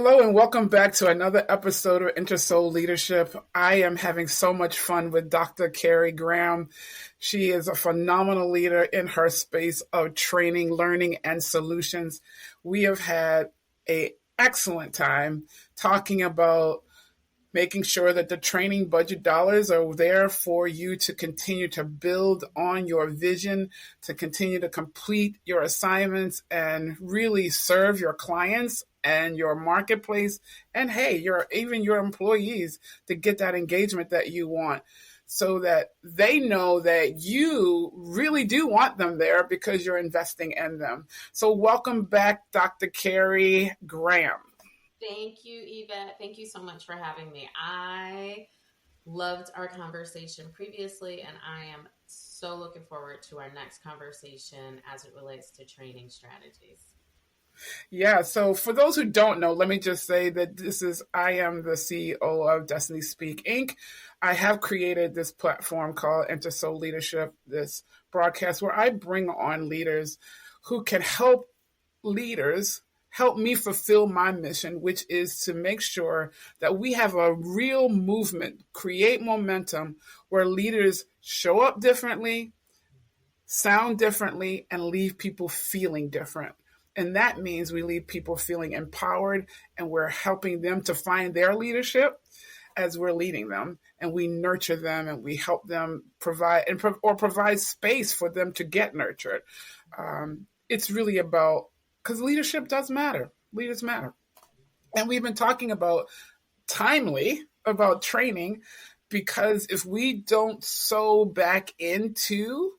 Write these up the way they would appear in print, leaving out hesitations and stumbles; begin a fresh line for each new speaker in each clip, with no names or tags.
Hello and welcome back to another episode of Intersoul Leadership. I am having so much fun with Dr. Carrie Graham. She is a phenomenal leader in her space of training, learning, and solutions. We have had an excellent time talking about making sure that the training budget dollars are there for you to continue to build on your vision, to continue to complete your assignments and really serve your clients and your marketplace and even your employees to get that engagement that you want so that they know that you really do want them there because you're investing in them. So welcome back, Dr. Carrie Graham.
Thank you, Yvette. Thank you so much for having me. I loved our conversation previously, and I am so looking forward to our next conversation as it relates to training strategies.
Yeah, so for those who don't know, let me just say that I am the CEO of Destiny Speak Inc. I have created this platform called Intersoul Leadership, this broadcast where I bring on leaders who can help me fulfill my mission, which is to make sure that we have a real movement, create momentum where leaders show up differently, sound differently, and leave people feeling different. And that means we leave people feeling empowered and we're helping them to find their leadership as we're leading them, and we nurture them and we help them provide space for them to get nurtured. It's really about, because leadership does matter. Leaders matter. And we've been talking about training, because if we don't sew back into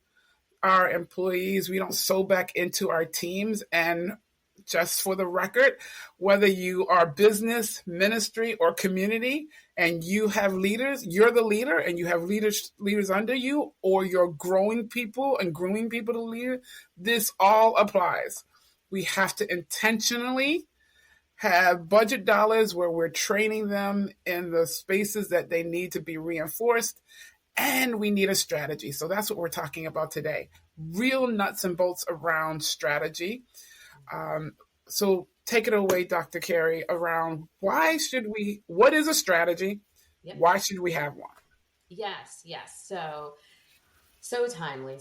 our employees, we don't sew back into our teams. And just for the record, whether you are business, ministry, or community, and you have leaders, you're the leader and you have leaders under you, or you're growing people and grooming people to lead, this all applies. We have to intentionally have budget dollars where we're training them in the spaces that they need to be reinforced, and we need a strategy. So that's what we're talking about today. Real nuts and bolts around strategy. So take it away, Dr. Carrie, around what is a strategy? Yep. Why should we have one?
Yes. So timely.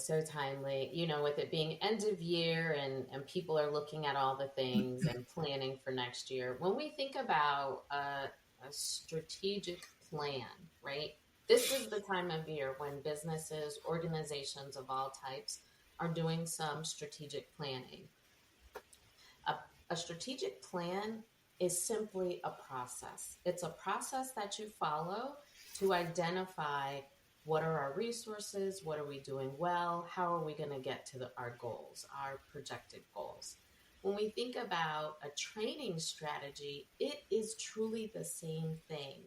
With it being end of year and people are looking at all the things and planning for next year. When we think about a strategic plan, right? This is the time of year when businesses, organizations of all types are doing some strategic planning. A strategic plan is simply a process. It's a process that you follow to identify what are our resources, what are we doing well, how are we going to get to our goals, our projected goals. When we think about a training strategy, it is truly the same thing.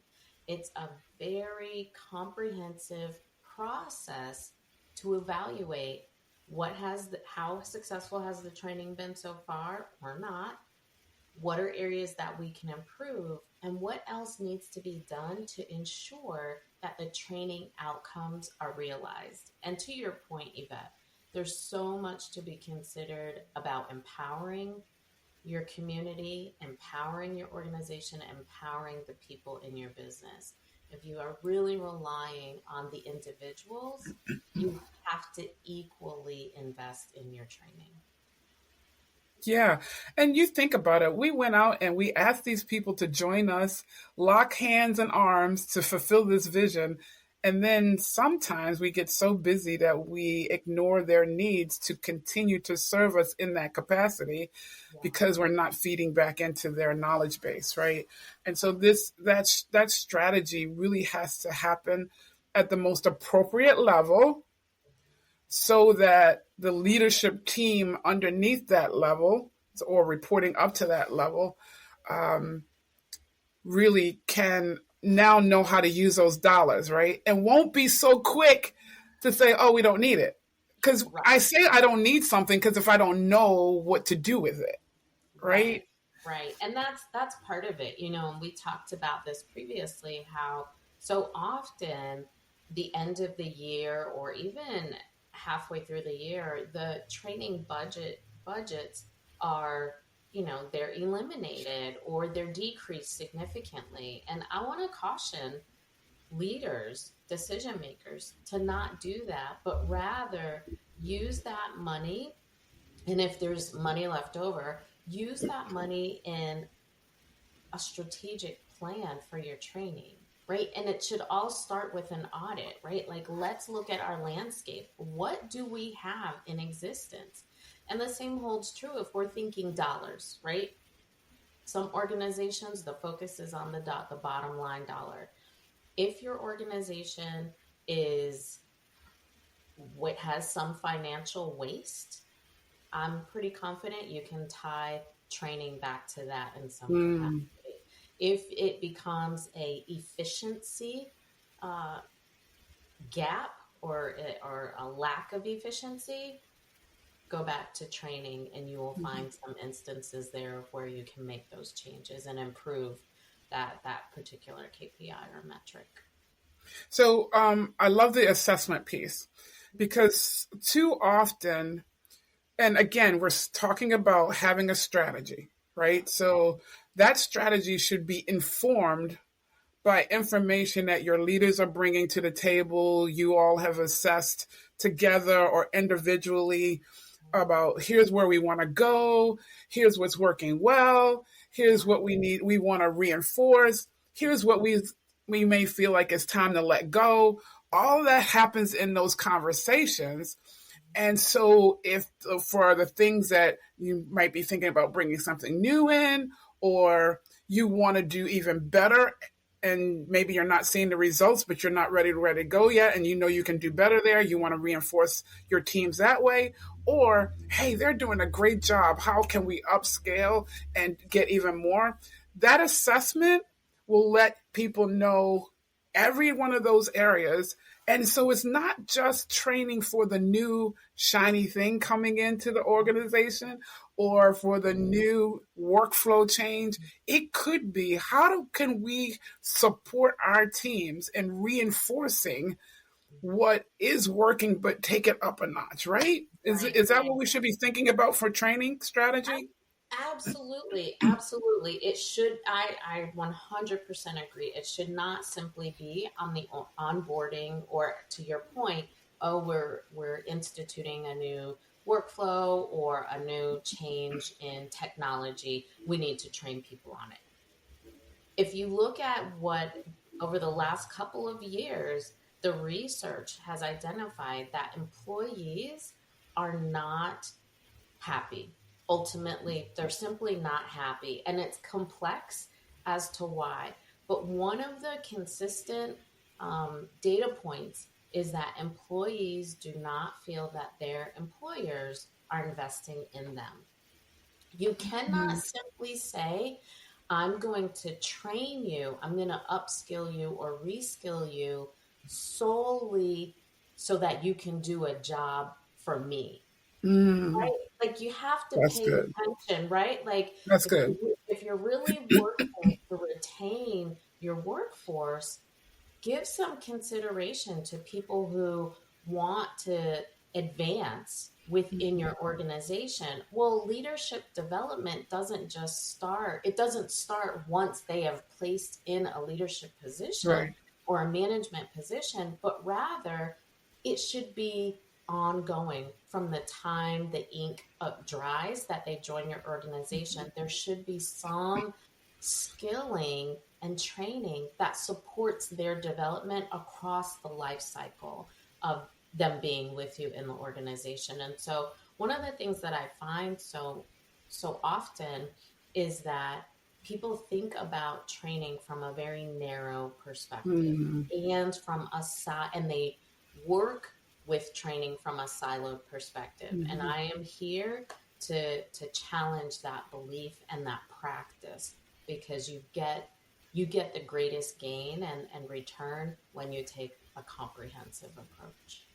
It's a very comprehensive process to evaluate how successful has the training been so far or not, what are areas that we can improve, and what else needs to be done to ensure that the training outcomes are realized. And to your point, Yvette, there's so much to be considered about empowering your community, empowering your organization, empowering the people in your business. If you are really relying on the individuals, you have to equally invest in your training.
Yeah. And you think about it. We went out and we asked these people to join us, lock hands and arms to fulfill this vision. And then sometimes we get so busy that we ignore their needs to continue to serve us in that capacity because we're not feeding back into their knowledge base, right? And so that strategy really has to happen at the most appropriate level so that the leadership team underneath that level or reporting up to that level really can now know how to use those dollars, right? And won't be so quick to say, oh, we don't need it. Because I say I don't need something because if I don't know what to do with it, right?
Right. And that's part of it. We talked about this previously, how so often the end of the year or even halfway through the year, the training budgets are they're eliminated or they're decreased significantly. And I want to caution leaders, decision makers, to not do that, but rather use that money. And if there's money left over, use that money in a strategic plan for your training, right? And it should all start with an audit, right? Like, let's look at our landscape. What do we have in existence? And the same holds true if we're thinking dollars, right? Some organizations, the focus is on the bottom line dollar. If your organization has some financial waste, I'm pretty confident you can tie training back to that in some capacity. If it becomes a efficiency gap or a lack of efficiency, go back to training, and you will find some instances there where you can make those changes and improve that particular KPI or metric.
So I love the assessment piece, because too often, and again, we're talking about having a strategy, right? So that strategy should be informed by information that your leaders are bringing to the table, you all have assessed together or individually, about here's where we want to go, here's what's working well, here's what we want to reinforce, here's what we may feel like it's time to let go. All that happens in those conversations. And so if for the things that you might be thinking about bringing something new in, or you want to do even better, and maybe you're not seeing the results, but you're not ready to go yet, and you know you can do better there, you want to reinforce your teams that way. Or, hey, they're doing a great job, how can we upscale and get even more? That assessment will let people know every one of those areas. And so it's not just training for the new shiny thing coming into the organization or for the new workflow change. It could be, can we support our teams in reinforcing what is working, but take it up a notch, right? Is that what we should be thinking about for training strategy?
Absolutely. Absolutely. It should, I 100% agree. It should not simply be on the onboarding, or to your point, oh, we're instituting a new workflow or a new change in technology. We need to train people on it. If you look at what over the last couple of years, the research has identified that employees are not happy. Ultimately, they're simply not happy. And it's complex as to why. But one of the consistent data points is that employees do not feel that their employers are investing in them. You cannot simply say, I'm going to train you, I'm going to upskill you or reskill you solely so that you can do a job for me. Right? Like, you have to
That's
pay
good.
attention, right? Like,
That's good.
if you're really working to retain your workforce, give some consideration to people who want to advance within your organization. Well, leadership development doesn't start once they have placed in a leadership position
Right.
or a management position, but rather it should be ongoing from the time the ink dries that they join your organization. There should be some skilling and training that supports their development across the life cycle of them being with you in the organization. And so one of the things that I find so often is that people think about training from a very narrow perspective and from a side, and they work with training from a siloed perspective. And I am here to challenge that belief and that practice, because you get the greatest gain and return when you take a comprehensive approach.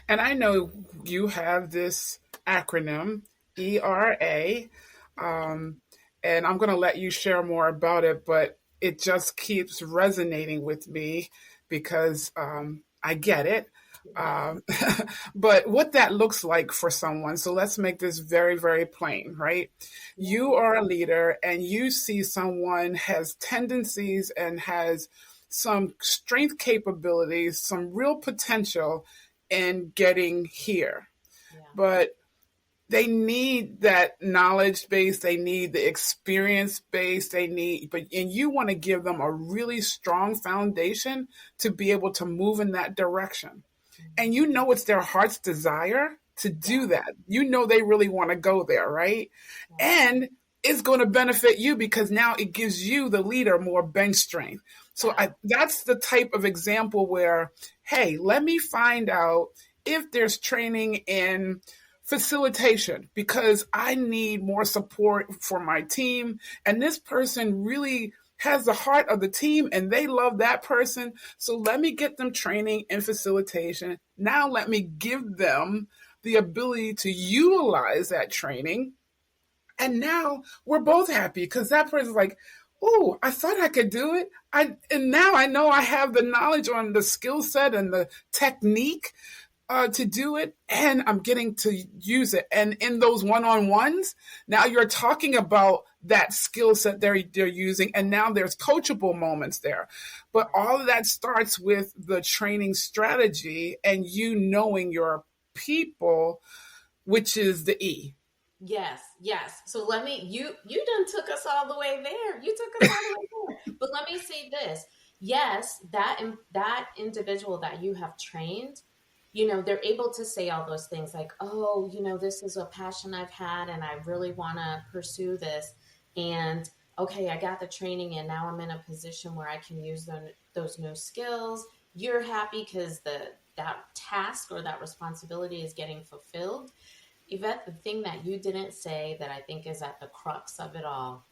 And I know you have this acronym, ERA, and I'm going to let you share more about it, but it just keeps resonating with me because I get it. Um, but what that looks like for someone, so let's make this very, very plain, right? You
Yeah.
are a leader and you see someone has tendencies and has some strength capabilities, some real potential in getting here.
Yeah.
But they need that knowledge base, they need the experience base, and you want to give them a really strong foundation to be able to move in that direction. And
Mhm.
you know it's their heart's desire to
Yeah.
do that. You know they really want to go there, right?
Right.
And it's going to benefit you because now it gives you, the leader, more bench strength. So
Yeah.
that's the type of example where, hey, let me find out if there's training in facilitation because I need more support for my team. And this person really has the heart of the team and they love that person. So let me get them training in facilitation. Now let me give them the ability to utilize that training. And now we're both happy because that person's like, oh, I thought I could do it. And now I know I have the knowledge on the skill set and the technique to do it, and I'm getting to use it. And in those one-on-ones, now you're talking about that skill set they're using, and now there's coachable moments there. But
Right.
all of that starts with the training strategy and you knowing your people, which is the E.
Yes, yes. So let me you done took us all the way there. You took us all the way there. But let me say this. Yes, that individual that you have trained, they're able to say all those things like, "Oh, this is a passion I've had and I really want to pursue this." And okay, I got the training and now I'm in a position where I can use those new skills. You're happy because that task or that responsibility is getting fulfilled. Yvette, the thing that you didn't say that I think is at the crux of it all,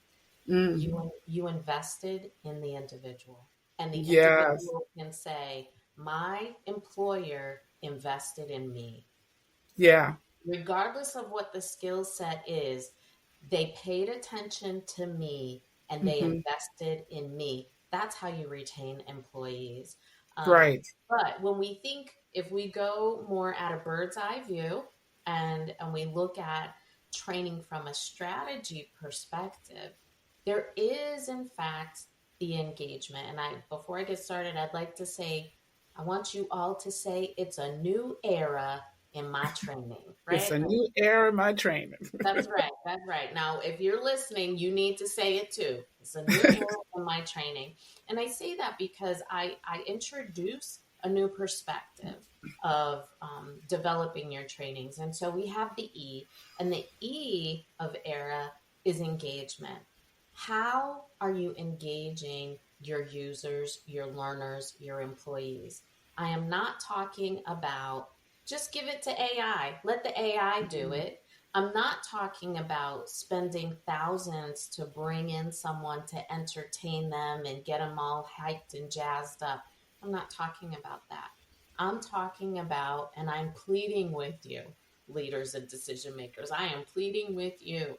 Mm,
you invested in the individual. And the
yes.
individual can say, my employer invested in me.
Yeah.
Regardless of what the skill set is, they paid attention to me and they
Hmm.
invested in me. That's how you retain employees.
Right.
But when we think, if we go more at a bird's eye view and we look at training from a strategy perspective, there is in fact the engagement. And before I get started, I'd like to say, I want you all to say it's a new era in my training,
It's
right?
a new era in my training.
That's right. That's right. Now, if you're listening, you need to say it too. It's a new era in my training. And I say that because I introduce a new perspective of developing your trainings. And so we have the E, and the E of era is engagement. How are you engaging your users, your learners, your employees? I am not talking about just give it to AI, let the AI do it. I'm not talking about spending thousands to bring in someone to entertain them and get them all hyped and jazzed up. I'm not talking about that. I'm talking about, and I'm pleading with you, leaders and decision makers, I am pleading with you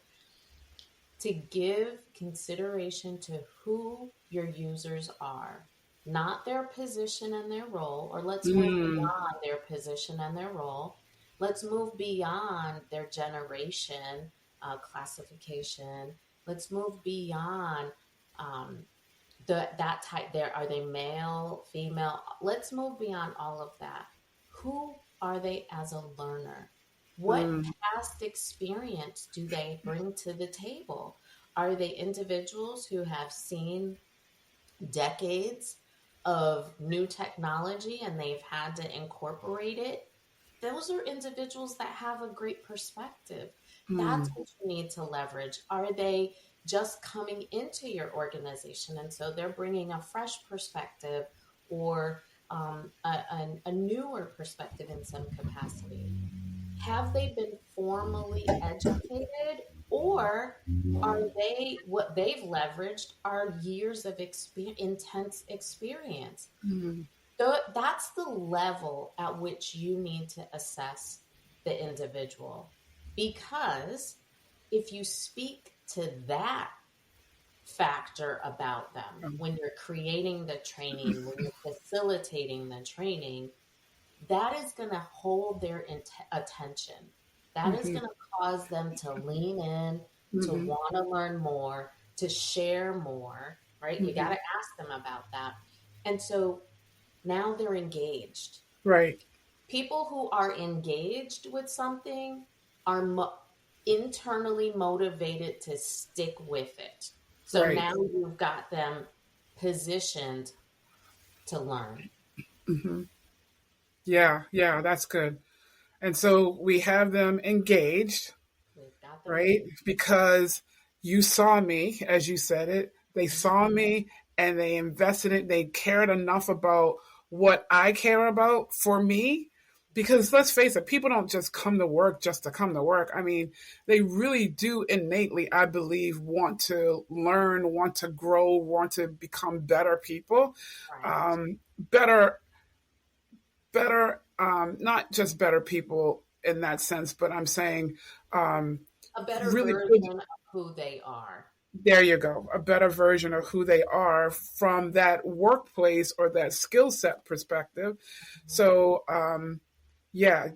to give consideration to who your users are, not their position and their role, or let's move
Mm,
beyond their position and their role. Let's move beyond their generation classification. Let's move beyond um, that type. There are they male, female? Let's move beyond all of that. Who are they as a learner? What
mm,
past experience do they bring to the table? Are they individuals who have seen decades of new technology and they've had to incorporate it? Those are individuals that have a great perspective. That's
mm.
what you need to leverage. Are they just coming into your organization and so they're bringing a fresh perspective or a newer perspective in some capacity? Have they been formally educated, or are they, what they've leveraged are years of intense experience? That's the level at which you need to assess the individual. Because if you speak to that factor about them when you're creating the training, when you're facilitating the training, that is going to hold their attention. That is
Mm-hmm.
going to cause them to lean in, to
Mm-hmm.
want to learn more, to share more, right? You got
Mm-hmm.
to ask them about that. And so now they're engaged.
Right.
People who are engaged with something are internally motivated to stick with it. So
Right.
now you've got them positioned to learn.
Mm-hmm. Yeah. Yeah. That's good. And so we have them engaged,
We've got them
right?
engaged.
Because you saw me, as you said it, they
Mhm.
saw me and they invested it. They cared enough about what I care about for me. Because let's face it, people don't just come to work just to come to work. I mean, they really do innately, I believe, want to learn, want to grow, want to become better people,
Right.
better, not just better people in that sense, but I'm saying um,
A better
really good.
version of who they are.
There you go, a better version of who they are from that workplace or that skill set perspective.
Mhm.
So yeah,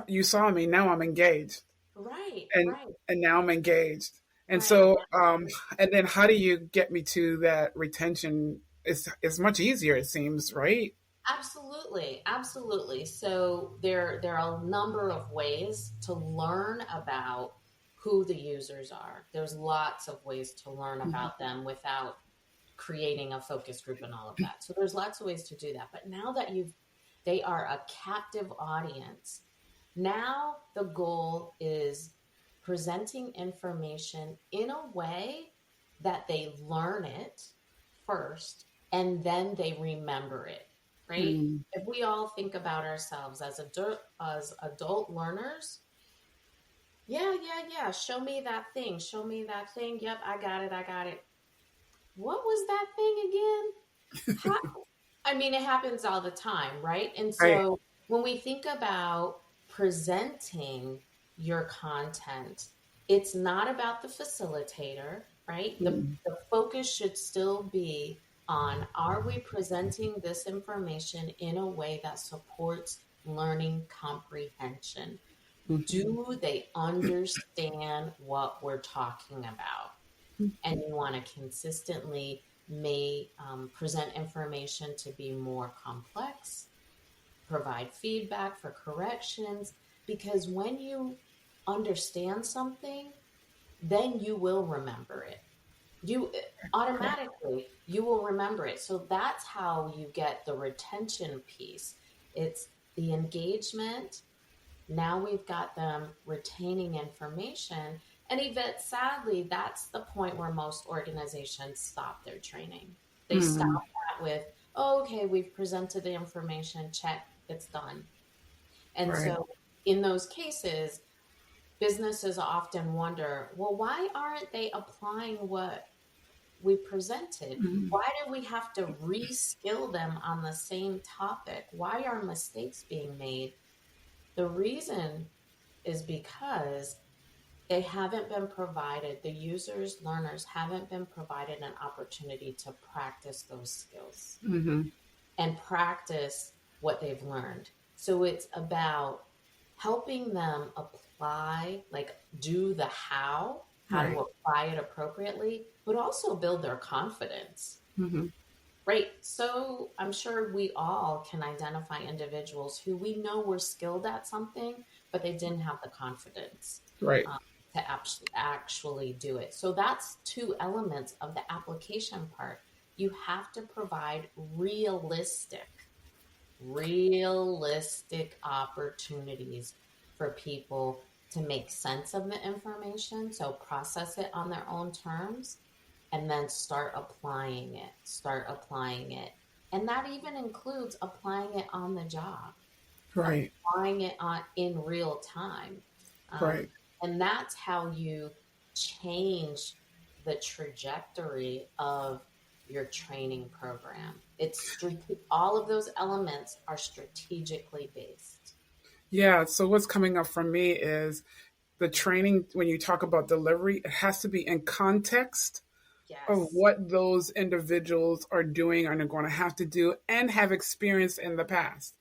you saw me. Now I'm engaged,
Right,
and
right,
now I'm engaged. And
right.
so
Now,
and then how do you get me to that retention? Is much easier, it seems, right?
absolutely, absolutely. So there are a number of ways to learn about who the users are. There's lots of ways to learn
Mm-hmm.
about them without creating a focus group and all of that. So there's lots of ways to do that. But now that they are a captive audience, now the goal is presenting information in a way that they learn it first and then they remember it, right?
Mm-hmm.
If we all think about ourselves as adult learners, yeah, yeah, yeah, show me that thing, show me that thing. Yep, I got it, I got it. What was that thing again? How, I mean, it happens all the time, right? And
Right.
so when we think about presenting your content, it's not about the facilitator, right?
Mm-hmm.
The focus should still be on, are we presenting this information in a way that supports learning comprehension?
Mm-hmm.
Do they understand what we're talking about? And you want to consistently may present information to be more complex, provide feedback for corrections, because when you understand something, then you will remember it. You automatically you will remember it. So that's how you get the retention piece. It's the engagement. Now we've got them retaining information. And Yvette, sadly, that's the point where most organizations stop their training. They stop
Mm-hmm.
that with, oh, okay, we've presented the information, check, it's done. And
Right.
so in those cases, businesses often wonder, well, why aren't they applying what we presented?
Mm-hmm.
Why do we have to reskill them on the same topic? Why are mistakes being made? The reason is because they haven't been provided, the users, learners haven't been provided an opportunity to practice those skills
Mm-hmm.
and practice what they've learned. So it's about helping them apply, like do the how to
Right.
apply it appropriately, but also build their confidence.
Mm-hmm.
Right. So I'm sure we all can identify individuals who we know were skilled at something, but they didn't have the confidence
Right.
um, to actually do it. So that's two elements of the application part. You have to provide realistic opportunities for people to make sense of the information. So process it on their own terms and then start applying it. And that even includes applying it on the job,
Right.
applying it on in real time. Um,
Right.
and that's how you change the trajectory of your training program. All of those elements are strategically based.
Yeah. So what's coming up for me is the training. When you talk about delivery, it has to be in context of
Yes.
what those individuals are doing and are going to have to do and have experienced in the past.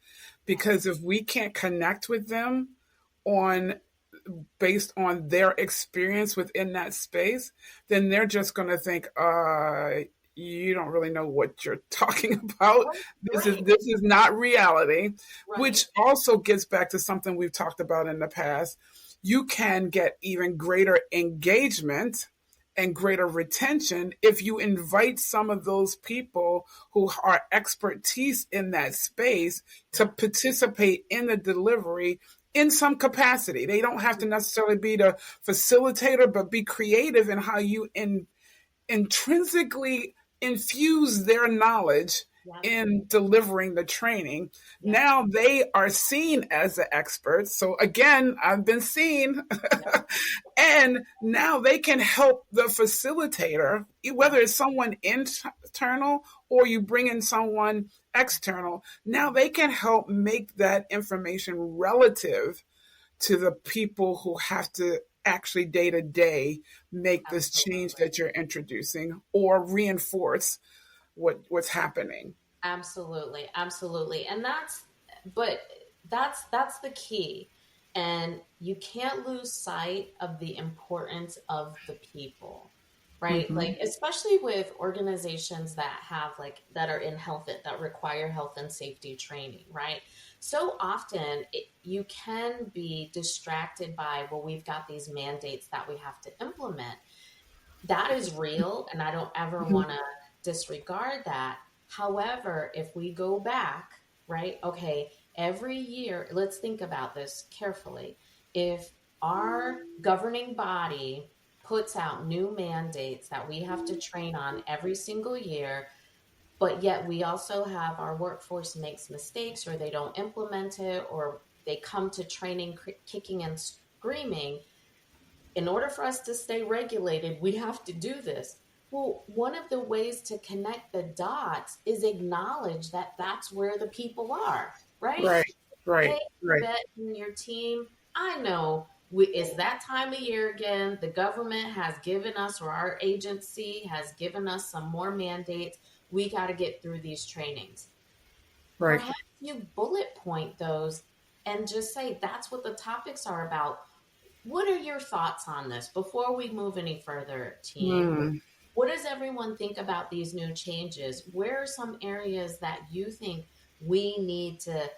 because if we can't connect with them on based on their experience within that space, then they're just going to think, you don't really know what you're talking about.
Right.
This is not reality,
Right.
which also gets back to something we've talked about in the past. You can get even greater engagement and greater retention if you invite some of those people who are expertise in that space to
Yeah.
participate in the delivery in some capacity. They don't have to necessarily be the facilitator, but be creative in how you intrinsically infuse their knowledge
Yep.
in delivering the training.
Yep.
Now they are seen as the experts. So again, I've been seen.
Yep.
And now they can help the facilitator, whether
Yep.
it's someone internal or you bring in someone external. Now they can help make that information relative to the people who have to actually day to day make this change
Absolutely.
that you're introducing or reinforce what's happening.
Absolutely. Absolutely. And but that's the key. And you can't lose sight of the importance of the people, right?
Mm-hmm.
Like, especially with organizations that have that are in health, that require health and safety training, right? So often you can be distracted by, well, we've got these mandates that we have to implement. That is real, and I don't ever
Mm-hmm.
want to disregard that. However, if we go back, right? Okay, every year, let's think about this carefully. If our governing body puts out new mandates that we have to train on every single year, but yet we also have our workforce makes mistakes or they don't implement it or they come to training kicking and screaming, in order for us to stay regulated, we have to do this. Well, one of the ways to connect the dots is acknowledge that that's where the people are, right?
Right, right,
Hey,
right,
Yvette and your team, I know it's that time of year again. The government has given us, or our agency has given us some more mandates. We got to get through these trainings.
right.
Perhaps you bullet point those and just say that's what the topics are about. What are your thoughts on this before we move any further, team?
Hmm.
What does everyone think about these new changes? Where are some areas that you think we need to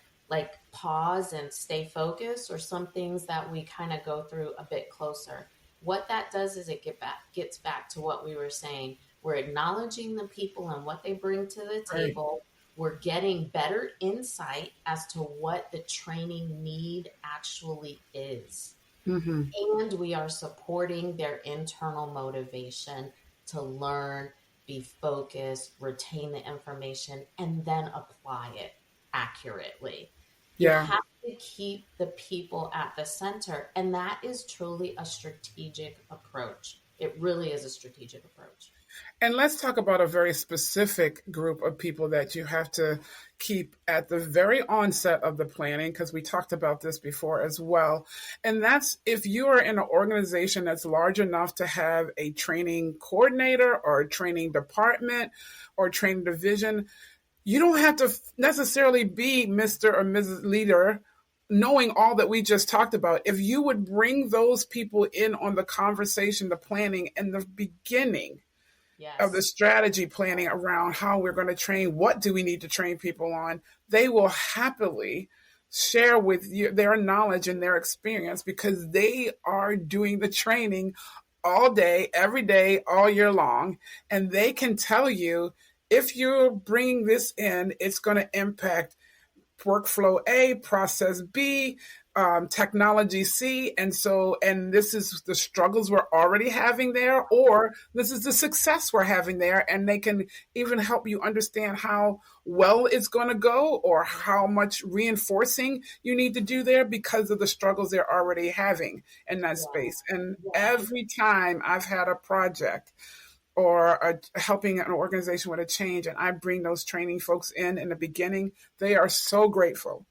pause and stay focused, or some things that we kind of go through a bit closer? What that does is it gets back to what we were saying. We're acknowledging the people and what they bring to the
Right.
table. We're getting better insight as to what the training need actually is,
Mm-hmm.
and we are supporting their internal motivation to learn, be focused, retain the information, and then apply it accurately. You
Yeah.
have to keep the people at the center, and that is truly a strategic approach. It really is a strategic approach.
And let's talk about a very specific group of people that you have to keep at the very onset of the planning, because we talked about this before as well. And that's if you are in an organization that's large enough to have a training coordinator or a training department or training division, you don't have to necessarily be Mr. or Mrs. Leader knowing all that we just talked about. If you would bring those people in on the conversation, the planning, and the beginning of the
Yes.
strategy planning around how we're going to train, what do we need to train people on, they will happily share with you their knowledge and their experience because they are doing the training all day, every day, all year long. And they can tell you if you're bringing this in, it's going to impact workflow A, process B, technology C. And this is the struggles we're already having there, or this is the success we're having there. And they can even help you understand how well it's going to go or how much reinforcing you need to do there because of the struggles they're already having in that
Yeah.
space. And
Yeah.
every time I've had a project or helping an organization with a change, and I bring those training folks in the beginning, they are so grateful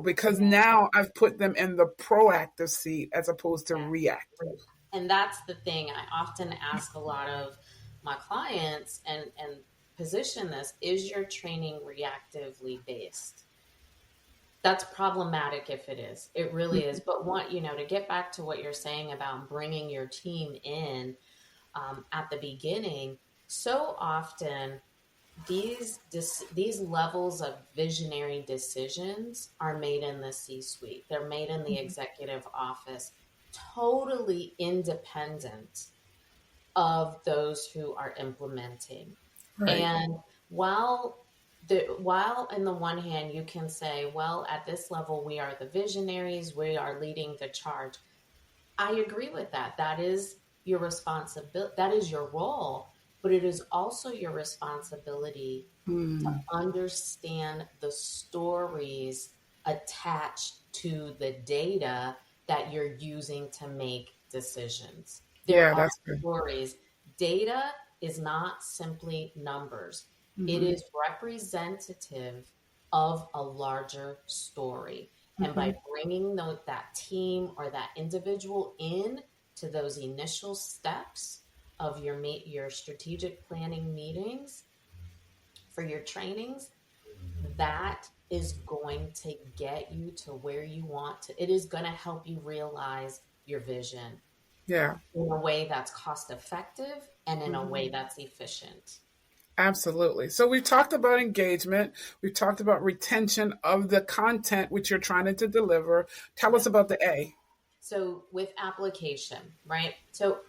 because
Yeah.
now I've put them in the proactive seat as opposed to
Yeah.
reactive.
And that's the thing. I often ask a lot of my clients and position this: is your training reactively based? That's problematic if it is. It really is. But to get back to what you're saying about bringing your team in at the beginning, so often these levels of visionary decisions are made in the C-suite. They're made in the executive office, totally independent of those who are implementing.
Right.
And while in the one hand you can say, well, at this level we are the visionaries, we are leading the charge. I agree with that. That is your responsibility. That is your role, but it is also your responsibility to
Mm.
understand the stories attached to the data that you're using to make decisions. There
Yeah,
are
that's good.
stories. Data is not simply numbers. It
Hmm.
is representative of a larger story. And
Hmm.
by bringing that team or that individual in to those initial steps of your strategic planning meetings for your trainings, that is going to get you to where you want to. It is going to help you realize your vision
Yeah.
in a way that's cost effective and in a
Hmm.
way that's efficient.
Absolutely. So we've talked about engagement. We've talked about retention of the content which you're trying to deliver. Tell us
Yeah.
about the A.
So with application, right? So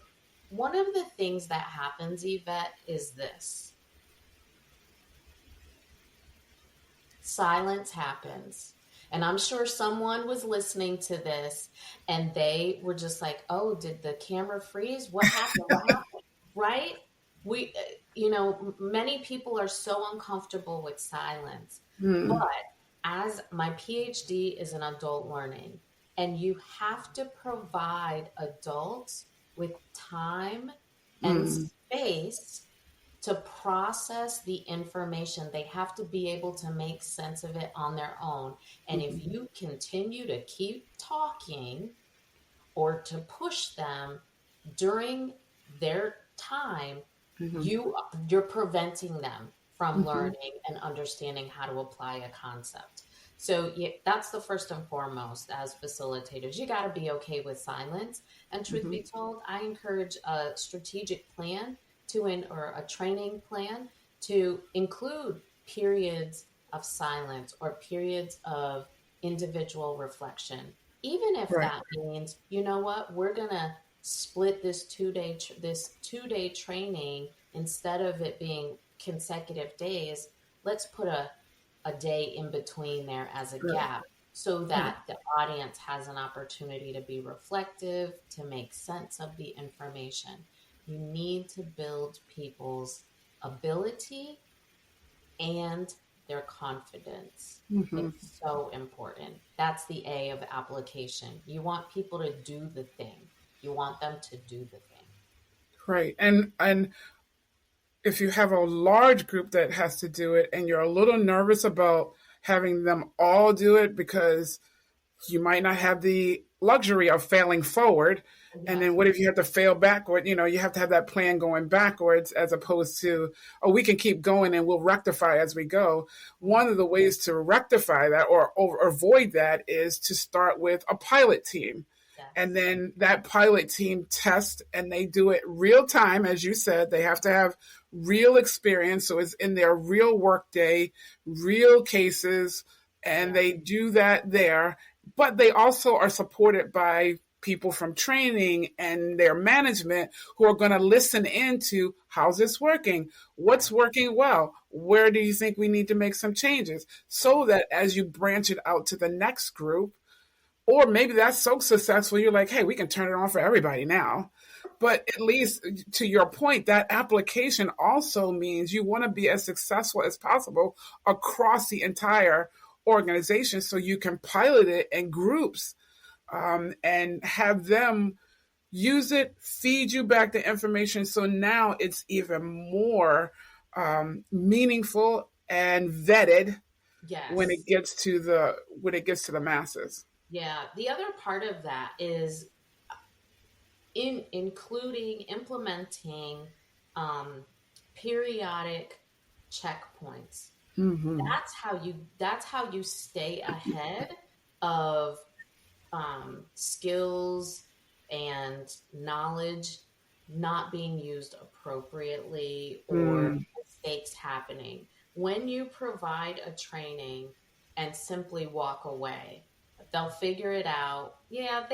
one of the things that happens, Yvette, is this: silence happens. And I'm sure someone was listening to this and they were just like, oh, did the camera freeze? What happened? What happened? Right? Many people are so uncomfortable with silence. But
Mm.
as my PhD is in adult learning, and you have to provide adults with time and
Mm.
space to process the information. They have to be able to make sense of it on their own. And if
Hmm.
you continue to keep talking or to push them during their time,
Hmm.
you're preventing them from
Hmm.
learning and understanding how to apply a concept. So that's the first and foremost. As facilitators, you got to be okay with silence. And truth
Hmm.
be told, I encourage a strategic plan or a training plan to include periods of silence or periods of individual reflection, even if
Right.
that means, you know what, we're gonna split this 2 day training. Instead of it being consecutive days, let's put a day in between there as a
Right.
gap so
Right.
that the audience has an opportunity to be reflective, to make sense of the information. You need to build people's ability and their confidence.
Hmm.
It's so important. That's the A of application. You want people to do the thing. You want them to do the thing.
Right. And if you have a large group that has to do it and you're a little nervous about having them all do it because you might not have the luxury of failing forward. And
Yes.
then what if you have to fail backward? You have to have that plan going backwards as opposed to, oh, we can keep going and we'll rectify as we go. One of the ways to rectify that or avoid that is to start with a pilot team. And
Yes.
then that pilot team tests and they do it real time. As you said, they have to have real experience. So it's in their real workday, real cases, and
Yeah.
they do that there, but they also are supported by people from training and their management who are going to listen into how's this working, what's
Right.
working well, where do you think we need to make some changes,
Right.
so that as you branch it out to the next group, or maybe that's so successful you're like, hey, we can turn it on for everybody now. But at least, to your point, that application also means you want to be as successful as possible across the entire organization, so you can pilot it in groups, and have them use it, feed you back the information. So now it's even more meaningful and vetted
Yes.
when it gets to the masses.
Yeah. The other part of that is implementing um, periodic checkpoints.
Mm-hmm.
That's how you stay ahead of skills and knowledge not being used appropriately or
Mm.
mistakes happening. When you provide a training and simply walk away, they'll figure it out. Yeah,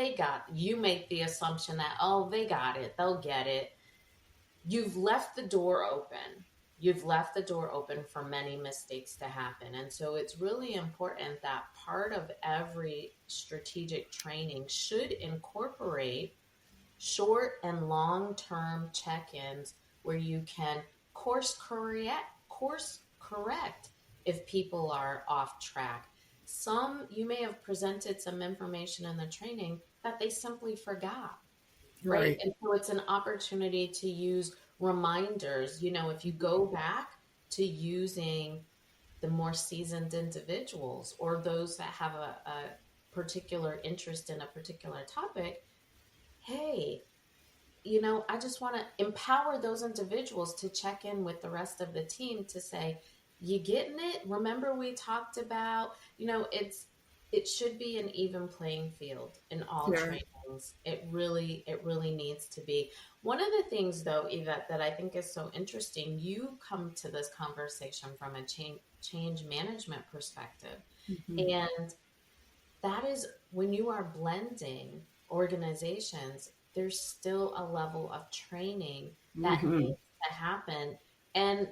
you make the assumption that, oh, they got it, they'll get it. You've left the door open. You've left the door open for many mistakes to happen. And so it's really important that part of every strategic training should incorporate short and long-term check-ins where you can course correct if people are off track. You may have presented some information in the training that they simply forgot, right?
Right.
And so it's an opportunity to use reminders. If you go back to using the more seasoned individuals or those that have a particular interest in a particular topic, hey, I just want to empower those individuals to check in with the rest of the team to say, you getting it? Remember we talked about, it should be an even playing field in all
Yeah.
trainings. It really needs to be. One of the things though, Yvette, that I think is so interesting, you come to this conversation from a change management perspective.
Mm-hmm.
And that is when you are blending organizations, there's still a level of training that
Mm-hmm.
needs to happen. And,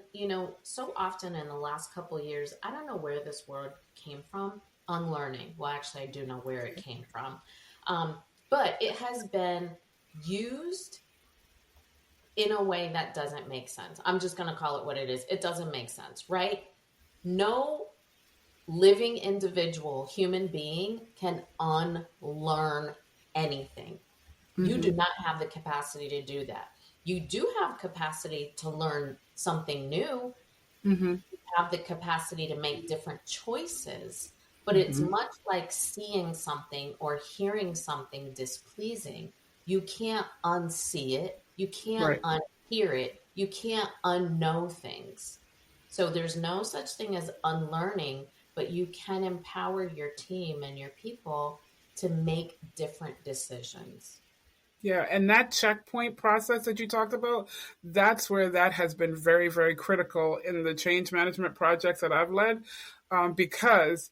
so often in the last couple of years, I don't know where this word came from, unlearning. Well, actually, I do know where it came from. Um, but it has been used in a way that doesn't make sense. I'm just going to call it what it is. It doesn't make sense, right? No living individual, human being, can unlearn anything. You do
Mm-hmm.
not have the capacity to do that. You do have capacity to learn something new,
Mm-hmm.
have the capacity to make different choices, but it's
Mm-hmm.
much like seeing something or hearing something displeasing. You can't unsee it, you can't
Right.
unhear it, you can't unknow things. So there's no such thing as unlearning, but you can empower your team and your people to make different decisions.
Yeah, and that checkpoint process that you talked about, that's where that has been very, very critical in the change management projects that I've led. Because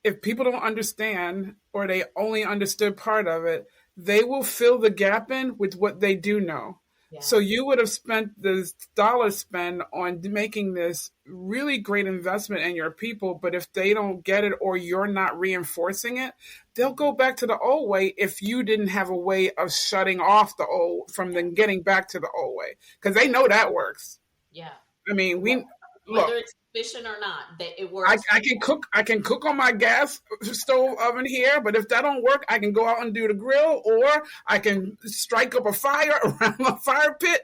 if people don't understand or they only understood part of it, they will fill the gap in with what they do know. So
Yes.
you would have spent the dollar spend on making this really great investment in your people, but if they don't get it or you're not reinforcing it, they'll go back to the old way if you didn't have a way of shutting off the old from then getting back to the old way because they know that works.
Yeah.
I mean, we look.
Whether it's efficient or not, that it
I,
works
I
for
can cook. I can cook on my gas stove oven here, but if that don't work, I can go out and do the grill, or I can strike up a fire around my fire pit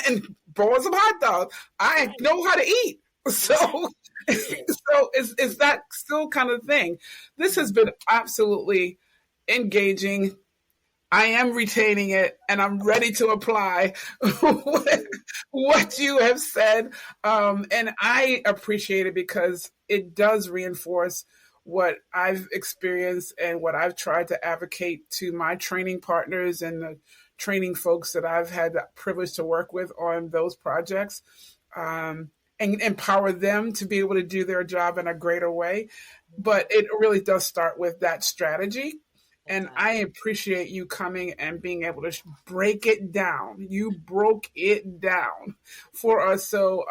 and boil some hot dogs.
you.
I
Right.
know how to eat, so
Right.
so it's that still kind of thing. This has been absolutely engaging. I am retaining it and I'm ready to apply what you have said. And I appreciate it because it does reinforce what I've experienced and what I've tried to advocate to my training partners and the training folks that I've had the privilege to work with on those projects. And empower them to be able to do their job in a greater way. But it really does start with that strategy,
It
and
does.
I appreciate you coming and being able to break it down. You broke it down for us. So,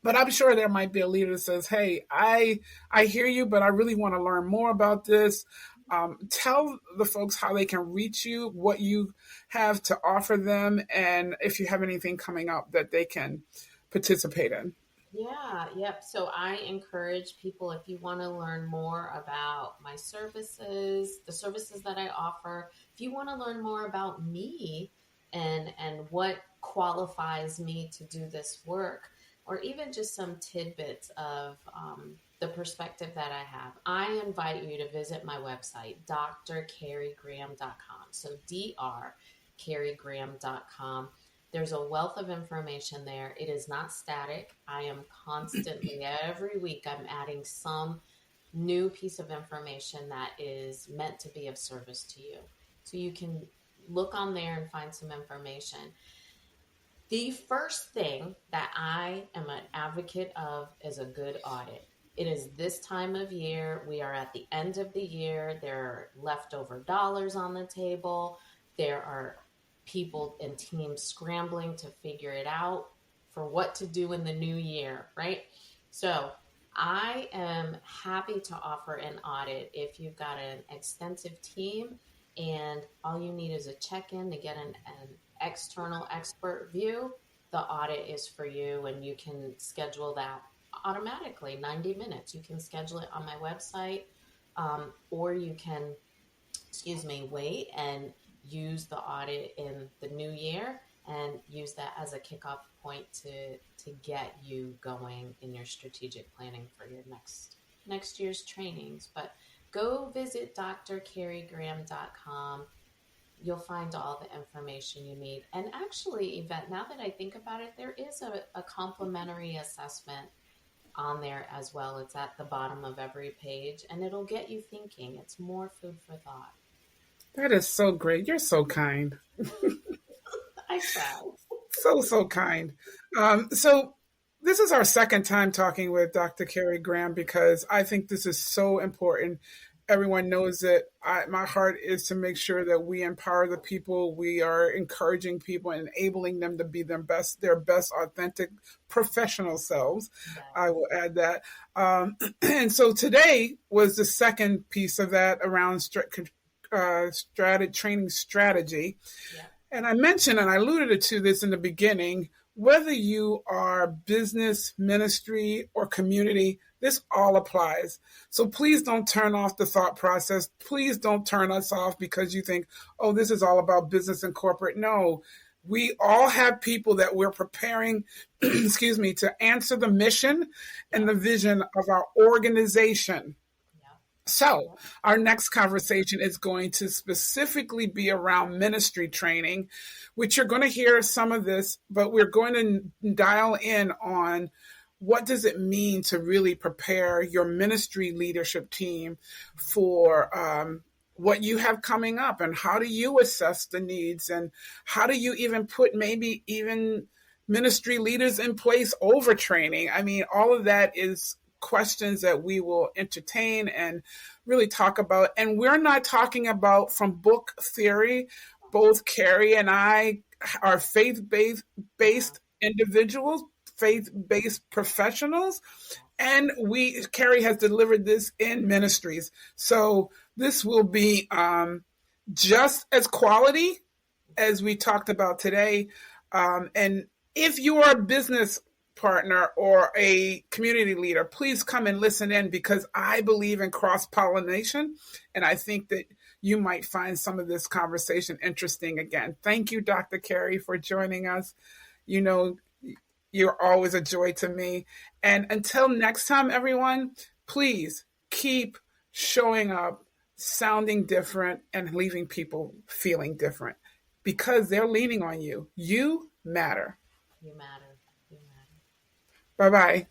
but I'm sure there might be a leader that says, "Hey, I hear you, but I really want to learn more about this." Tell the folks how they can reach you, what you have to offer them, and if you have anything coming up that they can participate in.
Yeah, yep. So I encourage people, if you want to learn more about my services, the services that I offer, if you want to learn more about me and what qualifies me to do this work, or even just some tidbits of the perspective that I have, I invite you to visit my website, drcarriegraham.com. So drcarriegraham.com. There's a wealth of information there. It is not static. I am constantly, every week, I'm adding some new piece of information that is meant to be of service to you. So you can look on there and find some information. The first thing that I am an advocate of is a good audit. It is this time of year. We are at the end of the year. There are leftover dollars on the table. There are people and teams scrambling to figure it out for what to do in the new year, right? So I am happy to offer an audit if you've got an extensive team and all you need is a check-in to get an external expert view. The audit is for you, and you can schedule that automatically, 90 minutes. You can schedule it on my website, or you can, wait and use the audit in the new year and use that as a kickoff point to get you going in your strategic planning for your next year's trainings. But go visit drcarriegraham.com. You'll find all the information you need. And actually, Yvette, now that I think about it, there is a complimentary assessment on there as well. It's at the bottom of every page, and it'll get you thinking. It's more food for thought.
That is so great. You're so kind.
I try.
So kind. So this is our second time talking with Dr. Carrie Graham because I think this is so important. Everyone knows that my heart is to make sure that we empower the people. We are encouraging people and enabling them to be their best authentic professional selves.
Yes.
I will add that. And so today was the second piece of that around training strategy.
Yeah.
And I mentioned, and I alluded to this in the beginning, whether you are business, ministry, or community, this all applies. So please don't turn off the thought process. Please don't turn us off because you think, oh, this is all about business and corporate. No, we all have people that we're preparing, to answer the mission and the vision of our organization. So our next conversation is going to specifically be around ministry training, which you're going to hear some of this, but we're going to dial in on what does it mean to really prepare your ministry leadership team for what you have coming up, and how do you assess the needs, and how do you even put maybe even ministry leaders in place over training. I mean, all of that is questions that we will entertain and really talk about. And we're not talking about from book theory. Both Carrie and I are faith-based individuals, faith-based professionals, and Carrie has delivered this in ministries. So this will be just as quality as we talked about today. And if you are a business partner or a community leader, please come and listen in, because I believe in cross-pollination, and I think that you might find some of this conversation interesting. Again, thank you, Dr. Carrie, for joining us. You know, you're always a joy to me. And until next time, everyone, please keep showing up, sounding different, and leaving people feeling different, because they're leaning on you. You matter.
You matter.
Bye-bye.